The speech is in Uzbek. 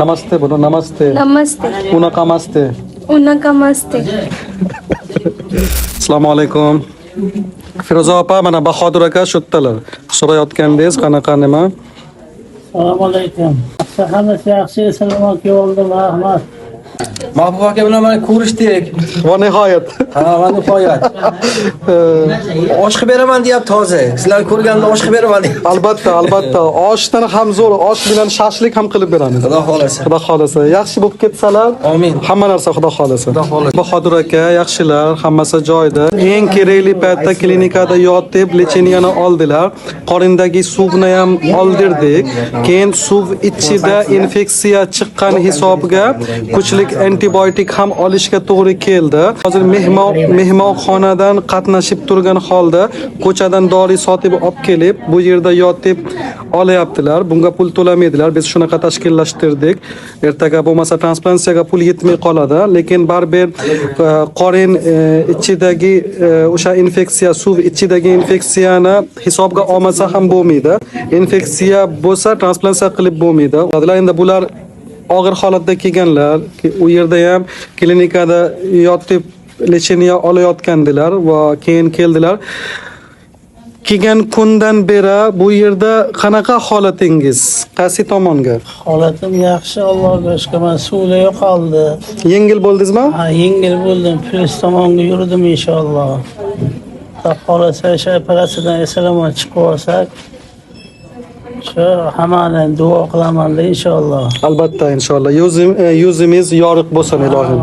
Namaste bolo, namaste. Namaste. Unakamaste. Unakamaste. Assalomu alaykum. Firoza opa, mana Bahodir aka sho'ttalar. So'rayotgandingiz, qanaqa nima? Assalomu alaykum. Hammasi yaxshi, salomat bo'ldim, rahmat. Mahbub aka bilan mana ko'rishdik. Va nihoyat. Ha, va nihoyat. Osh qilib beraman deyapti hozir. Sizlar ko'rganda osh qilib beraman deyapti. Albatta, albatta. Oshdan ham zo'r, osh bilan shashlik ham qilib beramiz. Xudo xolasa. Xudo xolasa. Yaxshi bo'lib ketsalar, Amin. hamma narsa Xudo xolasa. Xudo xolasa. Bahodir aka, yaxshilar, hammasi joyida. Eng kerakli paytda klinikada yotib, lecheniyani oldilar. Qorindagi suvni ham oldirdik. Keyin suv ichida infeksiya chiqqan hisobiga kuchlik antibiotik ham olishga to'g'ri keldi. Hozir mehmonxonadan qatnashib turgan holda ko'chadan dori sotib olib kelib, bu yerda yotib olyaptilar. Bunga pul to'lamaydilar. Biz shunaqa tashkillashtirdik. Ertaga bo'lmasa transplantatsiyaga pul yetmay qoladi, lekin baribir qorin ichidagi o'sha infeksiya, suv ichidagi infeksiyani hisobga olmasa ham bo'lmaydi. Infeksiya bo'lsa transplantatsiya qilib bo'lmaydi. Endi bular og'ir holatda kelganlar, u yerda ham klinikada yotib lecheniya olayotgandilar va keyin keldilar. Kelgan kundan beri bu yerda qanaqa holatingiz? Qaysi tomonga? Holatim yaxshi, Allohga shukr. Men suvda yo'qoldi. Yengil bo'ldingizmi? Ha, yengil bo'ldim. Plus tomonga yurdim inshaalloh. Xohlasa o'sha operatsiyadan salomat chiqib olsak, shu hammani duo qilaman inshaalloh. Albatta inshaalloh. Yuzimiz yoriq bo'lsin ilohim.